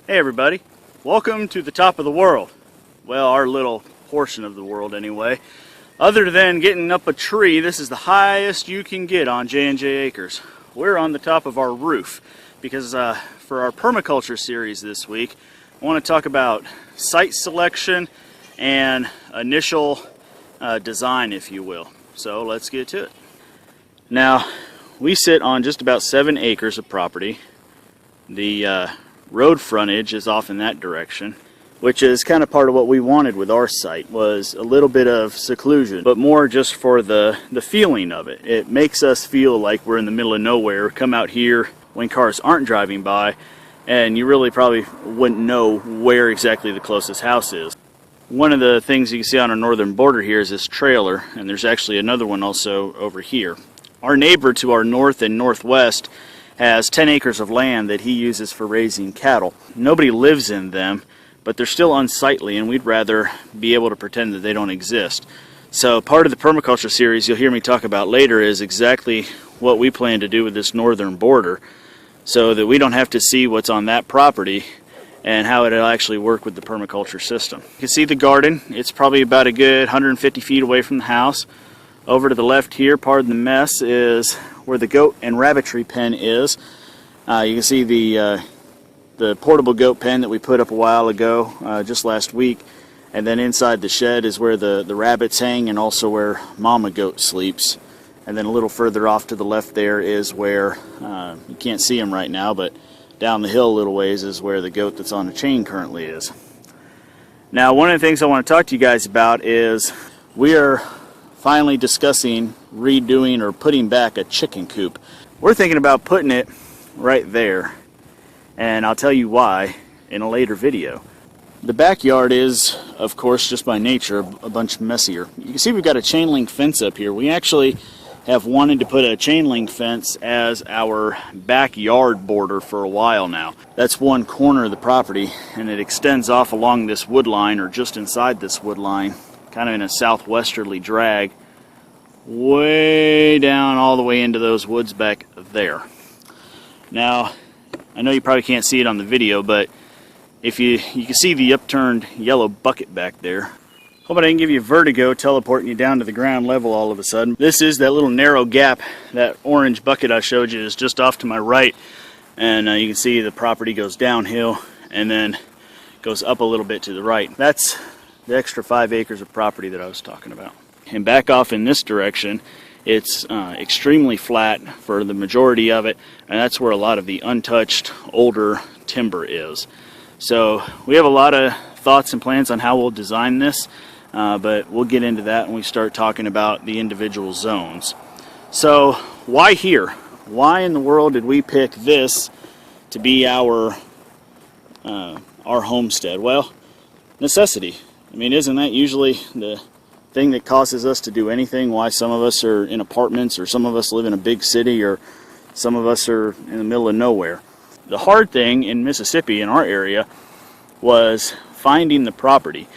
Hey everybody, welcome to the top of the world. Well, our little portion of the world anyway. Other than getting up a tree, this is the highest you can get on J&J Acres. We're on the top of our roof because for our permaculture series this week, I want to talk about site selection and initial design, if you will. So let's get to it. Now, we sit on just about 7 acres of property. The road frontage is off in that direction, which is kind of part of what we wanted with our site, was a little bit of seclusion, but more just for the feeling of it. It makes us feel like we're in the middle of nowhere. Come out here when cars aren't driving by, and you really probably wouldn't know where exactly the closest house is. One of the things you can see on our northern border here is this trailer, and there's actually another one also over here. Our neighbor to our north and northwest has 10 acres of land that he uses for raising cattle. Nobody lives in them, but they're still unsightly, and we'd rather be able to pretend that they don't exist. So part of the permaculture series you'll hear me talk about later is exactly what we plan to do with this northern border, so that we don't have to see what's on that property and how it'll actually work with the permaculture system. You can see the garden. It's probably about a good 150 feet away from the house. Over to the left here, part of the mess, is where the goat and rabbitry pen is. You can see the portable goat pen that we put up a while ago, just last week. And then inside the shed is where the rabbits hang, and also where mama goat sleeps. And then a little further off to the left there is where, you can't see him right now, but down the hill a little ways is where the goat that's on the chain currently is. Now, one of the things I want to talk to you guys about is we are finally discussing redoing or putting back a chicken coop. We're thinking about putting it right there, and I'll tell you why in a later video. The backyard is, of course, just by nature, a bunch messier. You can see we've got a chain link fence up here. We actually have wanted to put a chain link fence as our backyard border for a while now. That's one corner of the property, and it extends off along this wood line, or just inside this wood line, kind of in a southwesterly drag, way down all the way into those woods back there. Now, I know you probably can't see it on the video, but if you can see the upturned yellow bucket back there. Hope I didn't give you vertigo teleporting you down to the ground level all of a sudden. This is that little narrow gap. That orange bucket I showed you is just off to my right, and you can see the property goes downhill and then goes up a little bit to the right. That's the extra 5 acres of property that I was talking about. And back off in this direction, it's extremely flat for the majority of it, and that's where a lot of the untouched older timber is. So we have a lot of thoughts and plans on how we'll design this, but we'll get into that when we start talking about the individual zones. So why here? Why in the world did we pick this to be our homestead? Well, necessity. I mean, isn't that usually the thing that causes us to do anything? Why some of us are in apartments, or some of us live in a big city, or some of us are in the middle of nowhere. The hard thing in Mississippi, in our area, was finding the property.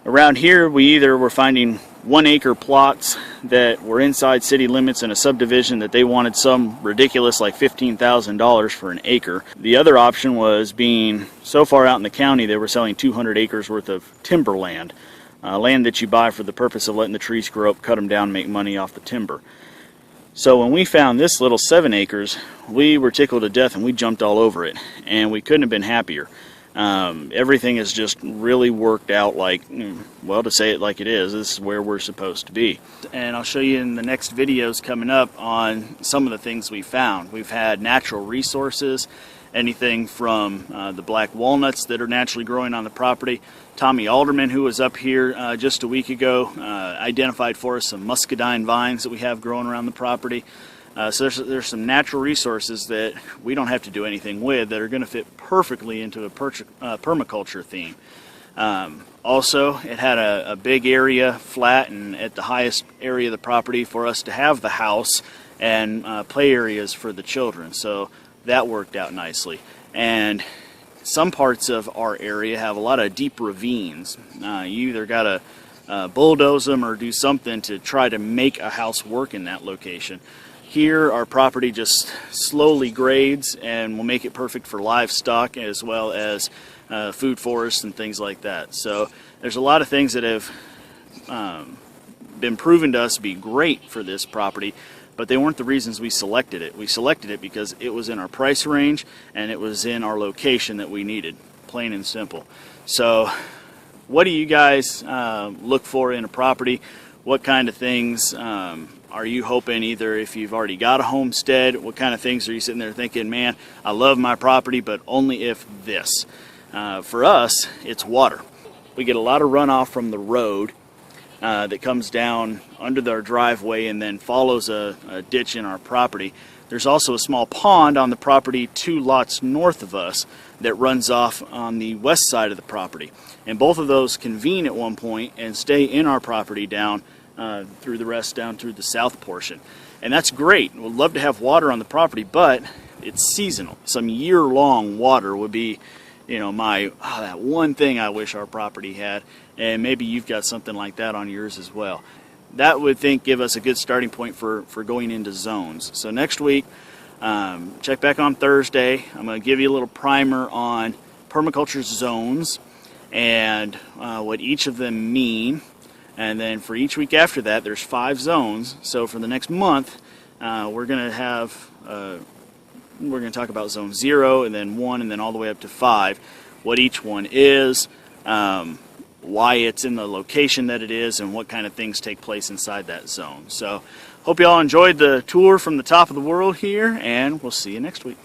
Around here, we either were finding 1 acre plots that were inside city limits in a subdivision that they wanted some ridiculous like $15,000 for an acre. The other option was being so far out in the county they were selling 200 acres worth of timberland, land that you buy for the purpose of letting the trees grow up, cut them down, make money off the timber. So when we found this little 7 acres, we were tickled to death and we jumped all over it, and we couldn't have been happier. Everything has just really worked out like, well, to say it like it is, this is where we're supposed to be. And I'll show you in the next videos coming up on some of the things we found. We've had natural resources, anything from the black walnuts that are naturally growing on the property. Tommy Alderman, who was up here just a week ago, identified for us some muscadine vines that we have growing around the property. So there's some natural resources that we don't have to do anything with that are going to fit perfectly into a permaculture theme. Also, it had a big area, flat and at the highest area of the property, for us to have the house and play areas for the children. So that worked out nicely. And some parts of our area have a lot of deep ravines. You either got to bulldoze them or do something to try to make a house work in that location. Here our property just slowly grades and will make it perfect for livestock as well as food forests and things like that. So there's a lot of things that have been proven to us to be great for this property, but they weren't the reasons we selected it. We selected it because it was in our price range and it was in our location that we needed, plain and simple. So what do you guys look for in a property? What kind of things are you hoping, either if you've already got a homestead, what kind of things are you sitting there thinking, man, I love my property, but only if this. For us, it's water. We get a lot of runoff from the road that comes down under our driveway and then follows a ditch in our property. There's also a small pond on the property 2 lots north of us that runs off on the west side of the property. And both of those convene at one point and stay in our property down through the rest down through the south portion. And that's great. We'd love to have water on the property, but it's seasonal. Some year-long water would be, you know, that one thing I wish our property had, and maybe you've got something like that on yours as well. That would give us a good starting point for going into zones. So next week, check back on Thursday. I'm going to give you a little primer on permaculture zones and what each of them mean. And then for each week after that, there's 5 zones. So for the next month, we're going to talk about zone 0 and then 1 and then all the way up to 5, what each one is, why it's in the location that it is, and what kind of things take place inside that zone. So hope you all enjoyed the tour from the top of the world here, and we'll see you next week.